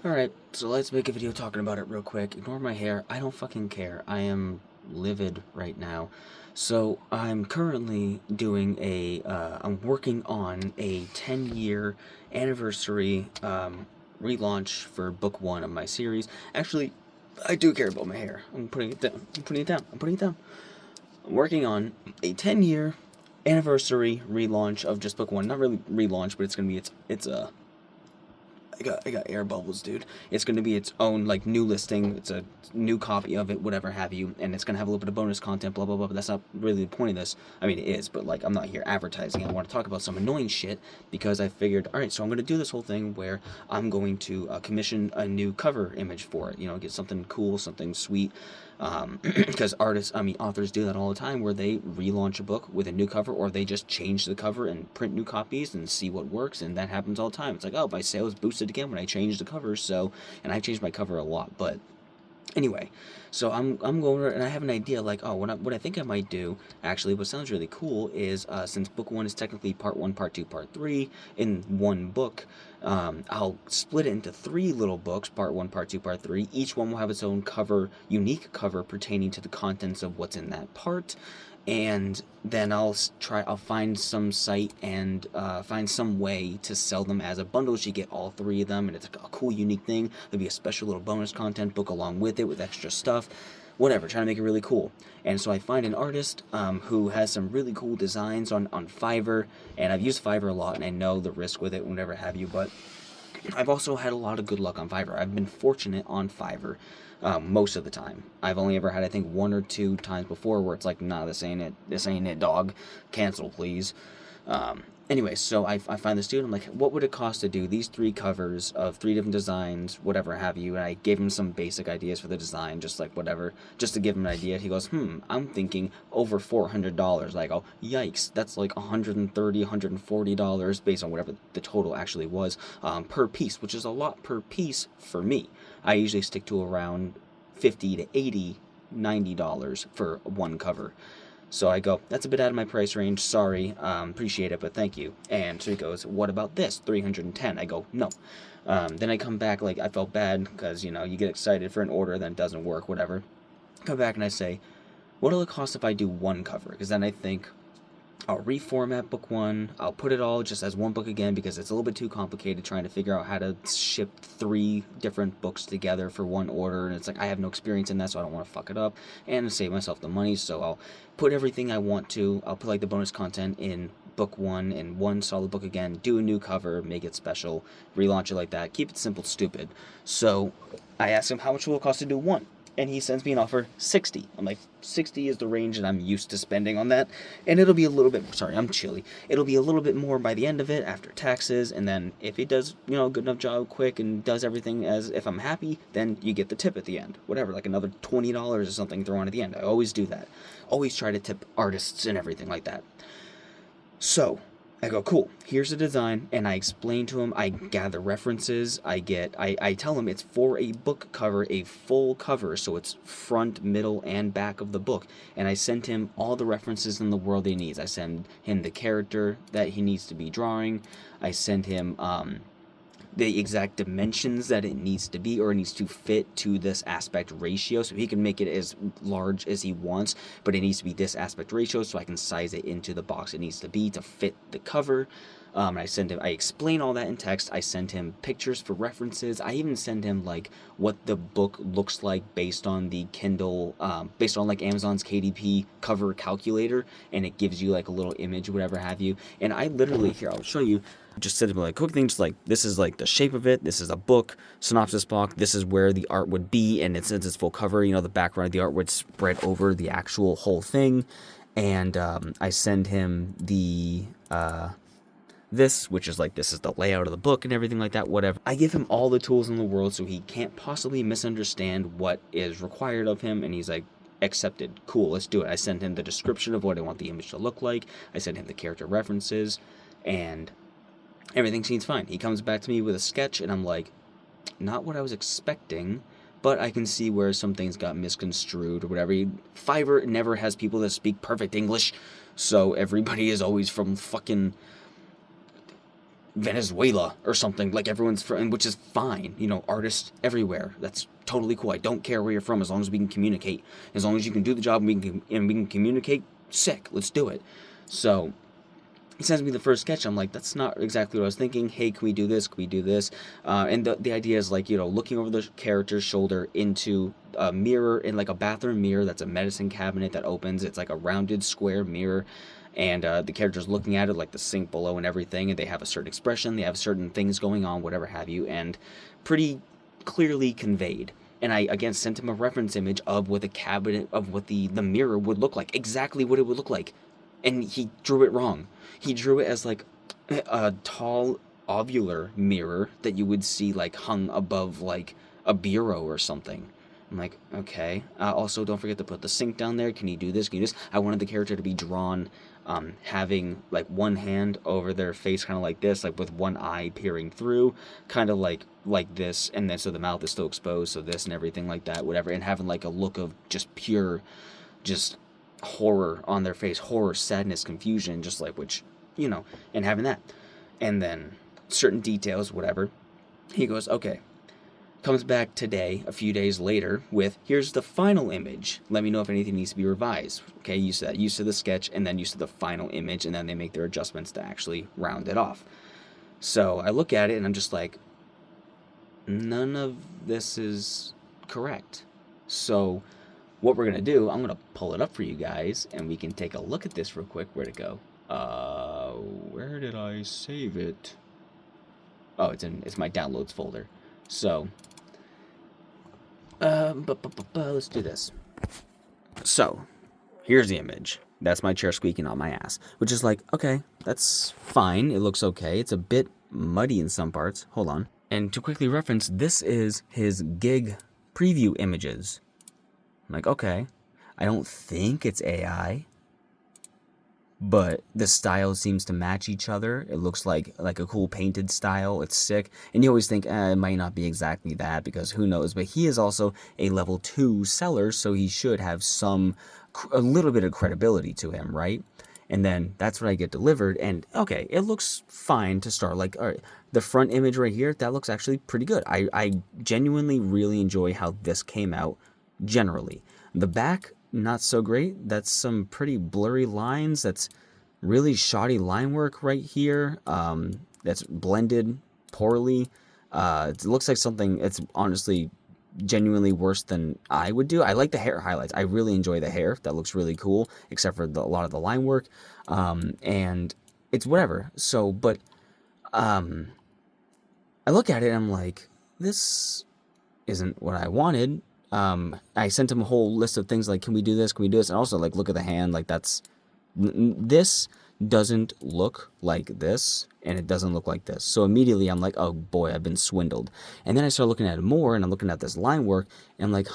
Alright, so let's make a video talking about it real quick. Ignore my hair. I don't fucking care. I am livid right now. So, I'm currently doing I'm working on a 10-year anniversary relaunch for book 1 of my series. Actually, I do care about my hair. I'm putting it down. I'm working on a 10-year anniversary relaunch of just book 1. Not really relaunch, but it's gonna be I got air bubbles, dude. It's going to be its own, like, new listing. It's a new copy of it, whatever have you. And it's going to have a little bit of bonus content, blah, blah, blah. But that's not really the point of this. I mean, it is, but, like, I'm not here advertising. I want to talk about some annoying shit because I figured, all right, so I'm going to do this whole thing where I'm going to commission a new cover image for it. You know, get something cool, something sweet. Because authors do that all the time where they relaunch a book with a new cover, or they just change the cover and print new copies and see what works, and that happens all the time. It's like, oh, my sales boosted again when I changed the cover, and I've changed my cover a lot, but anyway, so I'm going over and I have an idea, like, oh, what I think I might do, actually, what sounds really cool is, since book 1 is technically part 1, part 2, part 3 in one book, I'll split it into 3 little books, part 1, part 2, part 3. Each one will have its own cover, unique cover pertaining to the contents of what's in that part. And then I'll find some site and find some way to sell them as a bundle. So you get all 3 of them, and it's a cool, unique thing. There'll be a special little bonus content book along with it with extra stuff. Whatever, trying to make it really cool. And so I find an artist who has some really cool designs on Fiverr, and I've used Fiverr a lot, and I know the risk with it, whatever have you, but I've also had a lot of good luck on Fiverr. I've been fortunate on Fiverr most of the time. I've only ever had, I think, 1 or 2 times before where it's like, nah, this ain't it, dog. Cancel, please. Anyway, so I find this dude, I'm like, what would it cost to do these 3 covers of 3 different designs, whatever have you, and I gave him some basic ideas for the design, just like whatever, just to give him an idea. He goes, I'm thinking over $400. I go, yikes, that's like $130, $140 based on whatever the total actually was, per piece, which is a lot per piece for me. I usually stick to around $50 to $80, $90 for one cover. So I go, that's a bit out of my price range, sorry, appreciate it, but thank you. And so he goes, what about this, $310? I go, no. Then I come back, like, I felt bad, because, you get excited for an order, then it doesn't work, whatever. Come back and I say, what'll it cost if I do 1 cover? Because then I think, I'll reformat book 1, I'll put it all just as 1 book again, because it's a little bit too complicated trying to figure out how to ship 3 different books together for 1 order, and it's like, I have no experience in that, so I don't want to fuck it up, and save myself the money, so I'll put everything I want to, I'll put, like, the bonus content in book 1, and 1 solid book again, do a new cover, make it special, relaunch it like that, keep it simple, stupid. So, I asked him, how much will it cost to do 1? And he sends me an offer, 60. I'm like, 60 is the range that I'm used to spending on that. And it'll be a little bit, sorry, I'm chilly. It'll be a little bit more by the end of it, after taxes, and then if he does, a good enough job quick and does everything as if I'm happy, then you get the tip at the end. Whatever, like another $20 or something thrown at the end. I always do that. Always try to tip artists and everything like that. So, I go, cool, here's the design, and I explain to him, I gather references, I tell him it's for a book cover, a full cover, so it's front, middle, and back of the book, and I send him all the references in the world he needs. I send him the character that he needs to be drawing, I send him, the exact dimensions that it needs to be, or it needs to fit to this aspect ratio, so he can make it as large as he wants, but it needs to be this aspect ratio so I can size it into the box it needs to be to fit the cover. I explain all that in text. I send him pictures for references. I even send him, like, what the book looks like based on the Kindle, based on, like, Amazon's KDP cover calculator, and it gives you, like, a little image, whatever have you. And I literally, here, I'll show you, just said, like, quick things, like, this is, like, the shape of it, this is a book, synopsis block, this is where the art would be, and since it's full cover, the background of the art would spread over the actual whole thing. And I send him the this, which is like, this is the layout of the book and everything like that, whatever. I give him all the tools in the world so he can't possibly misunderstand what is required of him, and he's like, accepted, cool, let's do it. I send him the description of what I want the image to look like, I send him the character references, and everything seems fine. He comes back to me with a sketch, and I'm like, not what I was expecting, but I can see where some things got misconstrued or whatever. Fiverr never has people that speak perfect English, so everybody is always from fucking Venezuela or something, like everyone's from, which is fine. You know, artists everywhere. That's totally cool. I don't care where you're from as long as we can communicate. As long as you can do the job and we can communicate, sick. Let's do it. So he sends me the first sketch. I'm like, that's not exactly what I was thinking. Hey, can we do this? Can we do this? And the idea is like, you know, looking over the character's shoulder into a mirror, in like a bathroom mirror that's a medicine cabinet that opens. It's like a rounded square mirror. And the character's looking at it, like the sink below and everything, and they have a certain expression, they have certain things going on, whatever have you, and pretty clearly conveyed. And I, again, sent him a reference image of what the cabinet, of what the mirror would look like, exactly what it would look like. And he drew it wrong. He drew it as like a tall ovular mirror that you would see like hung above like a bureau or something. I'm like, okay. Also, don't forget to put the sink down there. Can you do this? Can you do this? I wanted the character to be drawn having like one hand over their face, kind of like this, like with one eye peering through, kind of like this, and then so the mouth is still exposed, so this and everything like that, whatever, and having like a look of just pure, just horror on their face, horror, sadness, confusion, just like, which, you know, and having that, and then certain details, whatever. He goes, okay. Comes back today, a few days later, with, here's the final image. Let me know if anything needs to be revised. Okay, you said that. You said the sketch, and then you said the final image, and then they make their adjustments to actually round it off. So I look at it, and I'm just like, none of this is correct. So what we're going to do, I'm going to pull it up for you guys, and we can take a look at this real quick. Where'd it go? Where did I save it? Oh, it's my downloads folder. So, let's do this. So, here's the image. That's my chair squeaking on my ass. Which is like, okay, that's fine. It looks okay. It's a bit muddy in some parts. Hold on. And to quickly reference, this is his gig preview images. I'm like, okay. I don't think it's AI. But the style seems to match each other. It looks like a cool painted style. It's sick. And you always think, it might not be exactly that, because who knows. But he is also a level 2 seller, so he should have a little bit of credibility to him, right? And then that's what I get delivered. And okay, it looks fine to start. Like, all right, the front image right here, that looks actually pretty good. I genuinely really enjoy how this came out generally. The back, not so great. That's some pretty blurry lines. That's really shoddy line work right here. That's blended poorly. It looks like something, it's honestly genuinely worse than I would do. I like the hair highlights. I really enjoy the hair. That looks really cool, except for a lot of the line work. And it's whatever. So, but I look at it and I'm like, this isn't what I wanted. I sent him a whole list of things like, can we do this? Can we do this? And also, like, look at the hand. Like, this doesn't look like this, and it doesn't look like this. So immediately I'm like, oh boy, I've been swindled. And then I start looking at it more, and I'm looking at this line work, and I'm like,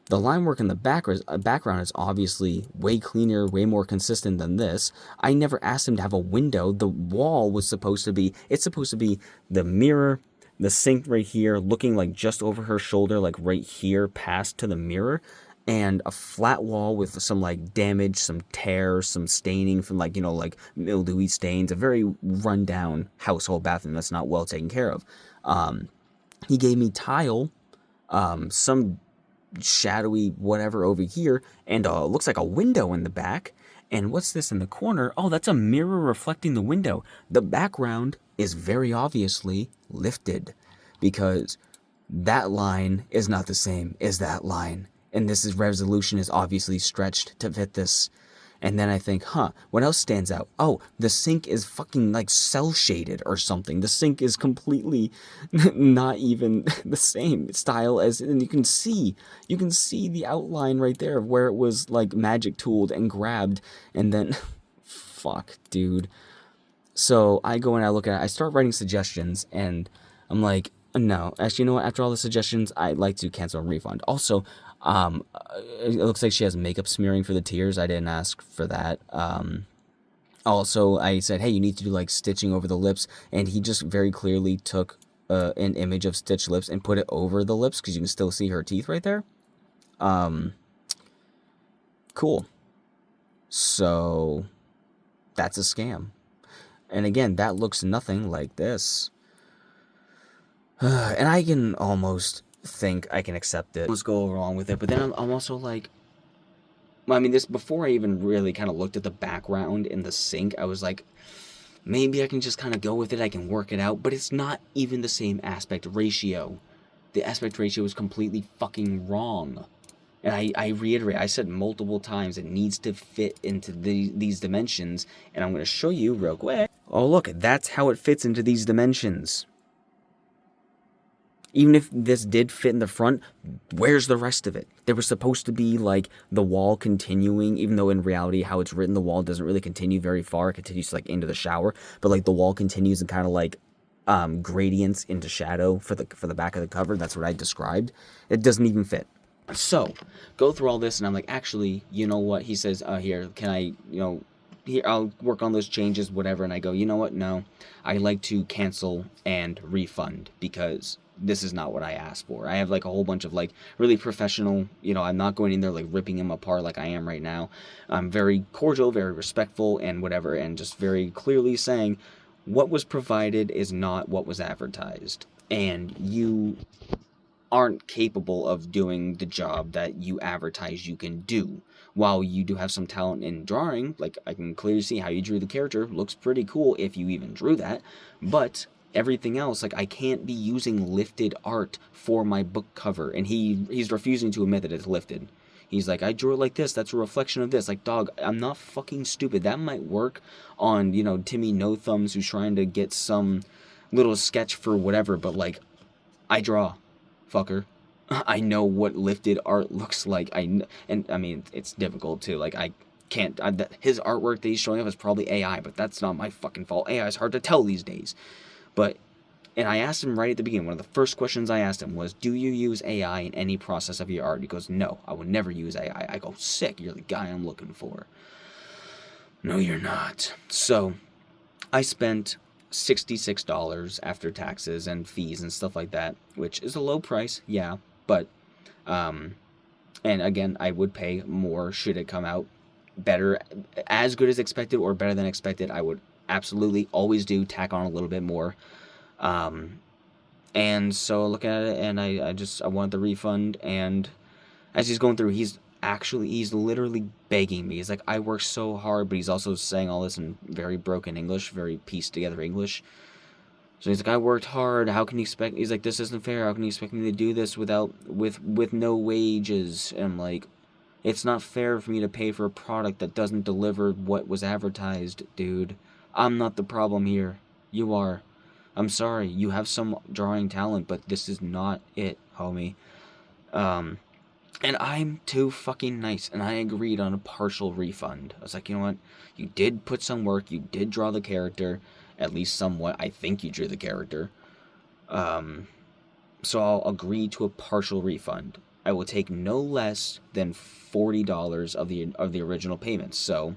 the line work in the background is obviously way cleaner, way more consistent than this. I never asked him to have a window. The wall was supposed to be the mirror, the sink right here, looking like just over her shoulder, like right here past to the mirror, and a flat wall with some like damage, some tear, some staining from like, you know, like mildewy stains, a very rundown household bathroom that's not well taken care of. He gave me tile, some shadowy whatever over here, and looks like a window in the back. And what's this in the corner? Oh, that's a mirror reflecting the window. The background is very obviously lifted, because that line is not the same as that line. And this resolution is obviously stretched to fit this. And then I think, what else stands out? Oh, the sink is fucking like cell shaded or something. The sink is completely not even the same style as, and you can see the outline right there of where it was like magic tooled and grabbed. And then, fuck, dude. So I go and I look at it, I start writing suggestions, and I'm like, no, actually, you know what? After all the suggestions, I'd like to cancel and refund. Also, it looks like she has makeup smearing for the tears. I didn't ask for that. Also, I said, hey, you need to do like stitching over the lips, and he just very clearly took an image of stitched lips and put it over the lips, because you can still see her teeth right there. Cool. So that's a scam. And again, that looks nothing like this. And I can almost think I can accept it. Let's go along with it. But then I'm also like, I mean, this before I even really kind of looked at the background in the sink, I was like, maybe I can just kind of go with it. I can work it out. But it's not even the same aspect ratio. The aspect ratio is completely fucking wrong. And I reiterate, I said multiple times, it needs to fit into these dimensions. And I'm going to show you real quick. Oh, look, that's how it fits into these dimensions. Even if this did fit in the front, where's the rest of it? There was supposed to be, like, the wall continuing, even though in reality, how it's written, the wall doesn't really continue very far. It continues, like, into the shower. But, like, the wall continues and kind of, like, gradients into shadow for the back of the cover. That's what I described. It doesn't even fit. So, go through all this, and I'm like, actually, you know what? He says, here, can I, here, I'll work on those changes, whatever. And I go, you know what? No, I like to cancel and refund because this is not what I asked for. I have like a whole bunch of like really professional, I'm not going in there like ripping him apart like I am right now. I'm very cordial, very respectful and whatever, and just very clearly saying what was provided is not what was advertised. And you aren't capable of doing the job that you advertise you can do. While you do have some talent in drawing, like I can clearly see how you drew the character, looks pretty cool if you even drew that, but everything else, like I can't be using lifted art for my book cover, and he's refusing to admit that it's lifted. He's like, I drew it like this, that's a reflection of this. Like, dog, I'm not fucking stupid. That might work on, Timmy No Thumbs who's trying to get some little sketch for whatever, but like, I draw, fucker. I know what lifted art looks like. And I mean, it's difficult too. Like, I can't. His artwork that he's showing off is probably AI, but that's not my fucking fault. AI is hard to tell these days. And I asked him right at the beginning, one of the first questions I asked him was, do you use AI in any process of your art? He goes, no, I would never use AI. I go, sick, you're the guy I'm looking for. No, you're not. So, I spent $66 after taxes and fees and stuff like that, which is a low price, yeah, but, and again, I would pay more should it come out better, as good as expected or better than expected. I would absolutely always tack on a little bit more. And so I look at it and I want the refund, and as he's going through, he's literally begging me. He's like, I work so hard, but he's also saying all this in very broken English, very pieced together English. So he's like, I worked hard, how can you expect, he's like, this isn't fair, how can you expect me to do this with no wages? And I'm like, it's not fair for me to pay for a product that doesn't deliver what was advertised, dude. I'm not the problem here. You are. I'm sorry, you have some drawing talent, but this is not it, homie. And I'm too fucking nice, and I agreed on a partial refund. I was like, you know what? You did put some work, you did draw the character, at least somewhat. I think you drew the character. So I'll agree to a partial refund. I will take no less than $40 of the original payments. So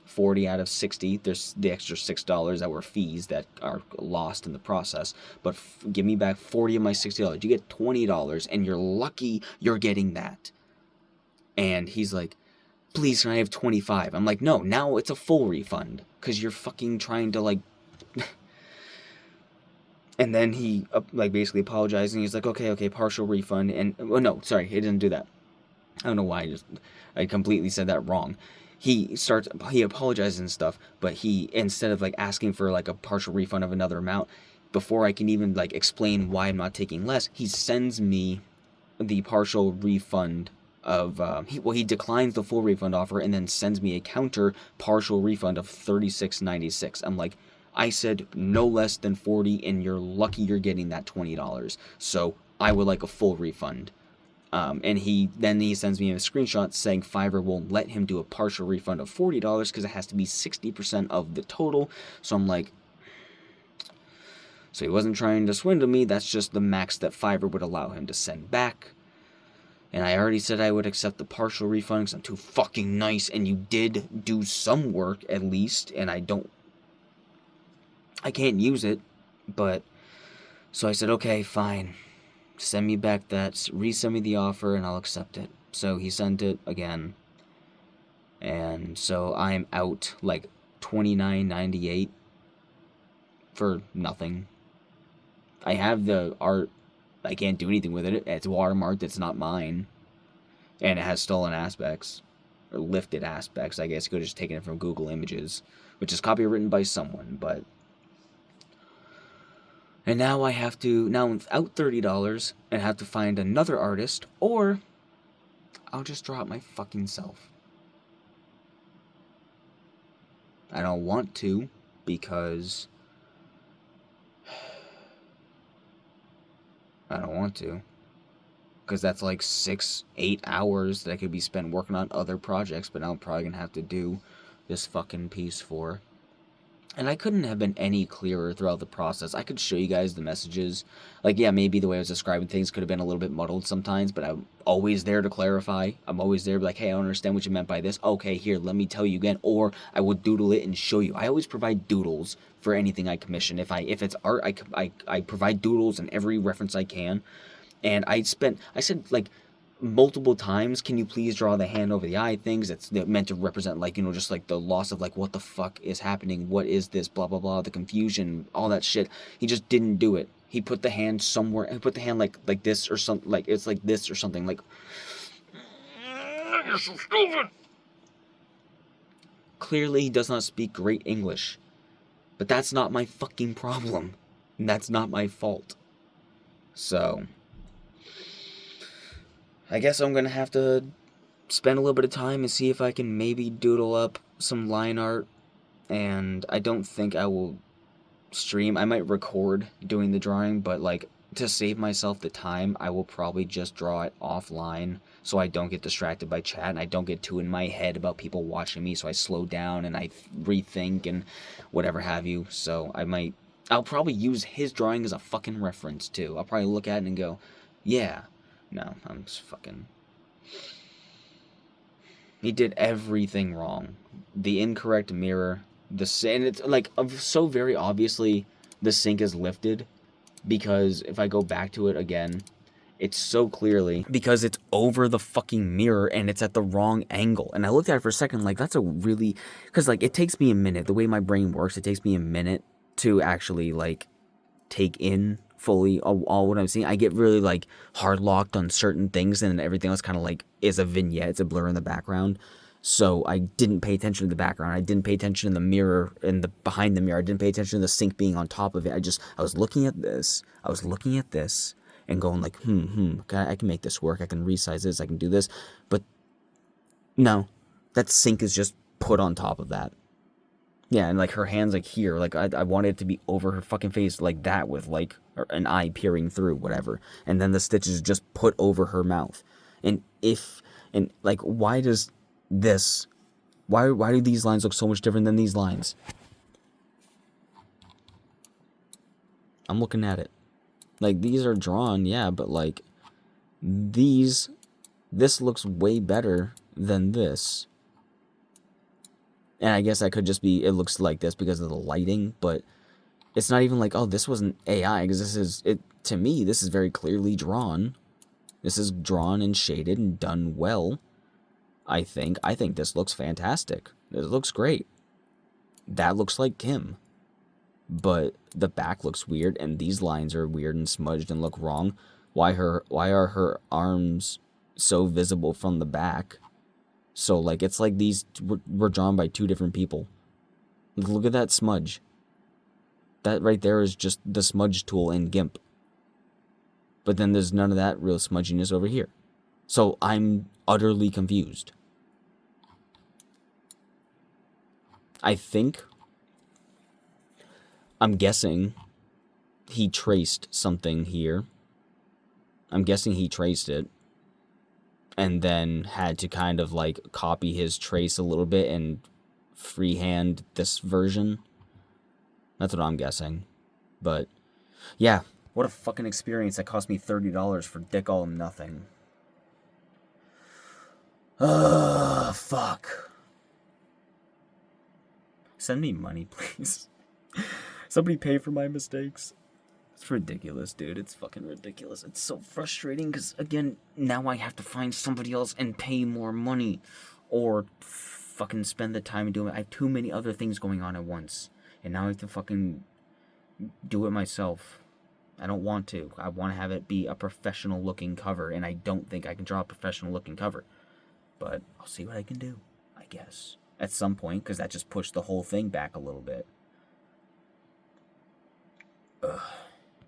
40 out of 60, there's the extra $6 that were fees that are lost in the process, but give me back 40 of my $60. You get $20, and you're lucky you're getting that. And he's like, please, can I have 25? I'm like, no, now it's a full refund, because you're fucking trying to, like... And then he, basically apologized, and he's like, okay, partial refund, and... Oh, no, sorry, he didn't do that. I don't know why I completely said that wrong. He apologizes and stuff, but he, instead of, asking for, a partial refund of another amount, before I can even, explain why I'm not taking less, he sends me the partial refund of, he declines the full refund offer and then sends me a counter partial refund of $36.96. I'm like, I said no less than 40, and you're lucky you're getting that $20. So I would like a full refund. And he sends me a screenshot saying Fiverr won't let him do a partial refund of $40 because it has to be 60% of the total. So I'm like, so he wasn't trying to swindle me. That's just the max that Fiverr would allow him to send back. And I already said I would accept the partial refund because I'm too fucking nice, and you did do some work at least, and I can't use it, but, so I said, okay, fine. Send me back that, resend me the offer, and I'll accept it. So he sent it again, and so I'm out $29.98, for nothing. I have the art. I can't do anything with it. It's watermarked. It's not mine. And it has stolen aspects. Or lifted aspects, I guess. You could have just taken it from Google Images. Which is copywritten by someone, but... And now I have to... Now I'm out $30 and have to find another artist, or... I'll just draw it my fucking self. I don't want to, because... I don't want to. Because that's like 6-8 hours that I could be spent working on other projects, but now I'm probably going to have to do this fucking piece for. And I couldn't have been any clearer throughout the process. I could show you guys the messages. Like, yeah, maybe the way I was describing things could have been a little bit muddled sometimes, but I'm always there to clarify. I'm always there to be like, hey, I don't understand what you meant by this. Okay, here, let me tell you again. Or I would doodle it and show you. I always provide doodles for anything I commission. If it's art, I provide doodles in every reference I can. And I said, like, multiple times, can you please draw the hand over the eye things that's meant to represent, like, you know, just like the loss of, like, what the fuck is happening, what is this, blah blah blah, the confusion, all that shit. He just didn't do it. He put the hand somewhere. He put the hand like this or something, like it's like this or something, like. You're so stupid. Clearly he does not speak great English, but that's not my fucking problem. That's not my fault. So I guess I'm gonna have to spend a little bit of time and see if I can maybe doodle up some line art. And I don't think I will stream. I might record doing the drawing, but like to save myself the time, I will probably just draw it offline so I don't get distracted by chat and I don't get too in my head about people watching me, so I slow down and I rethink and whatever have you. So I'll probably use his drawing as a fucking reference too. I'll probably look at it and go, yeah. No, I'm just fucking... He did everything wrong. The incorrect mirror, and it's like, so very obviously the sync is lifted, because if I go back to it again, it's so clearly, because it's over the fucking mirror and it's at the wrong angle. And I looked at it for a second, like, that's a really... Because, like, it takes me a minute. The way my brain works, it takes me a minute to actually, like, take in fully all what I'm seeing. I get really like hard locked on certain things, and everything else kind of like is a vignette, it's a blur in the background. So I didn't pay attention to the background. I didn't pay attention to the mirror and the behind the mirror. I didn't pay attention to the sink being on top of it. I was looking at this. I was looking at this and going like, I can make this work. I can resize this. I can do this. But no, that sink is just put on top of that. Yeah, and like her hand's like here, like I wanted it to be over her fucking face like that, with like an eye peering through, whatever. And then the stitches just put over her mouth. And like, why do these lines look so much different than these lines? I'm looking at it. Like, these are drawn, yeah, but like this looks way better than this. And I guess that could just be, it looks like this because of the lighting, but it's not even like, oh, this wasn't AI, because to me, this is very clearly drawn. This is drawn and shaded and done well, I think. I think this looks fantastic. This looks great. That looks like Kim. But the back looks weird, and these lines are weird and smudged and look wrong. Why are her arms so visible from the back? So, like, it's like these were drawn by two different people. Look at that smudge. That right there is just the smudge tool in GIMP. But then there's none of that real smudginess over here. So I'm utterly confused. I'm guessing he traced something here. I'm guessing he traced it. And then had to kind of like copy his trace a little bit and freehand this version. That's what I'm guessing. But yeah, what a fucking experience that cost me $30 for dick all and nothing. Ugh, fuck. Send me money, please. Somebody pay for my mistakes. It's ridiculous, dude. It's fucking ridiculous. It's so frustrating because, again, now I have to find somebody else and pay more money. Or fucking spend the time doing it. I have too many other things going on at once. And now I have to fucking do it myself. I don't want to. I want to have it be a professional looking cover, and I don't think I can draw a professional looking cover. But I'll see what I can do, I guess, at some point, because that just pushed the whole thing back a little bit. Ugh.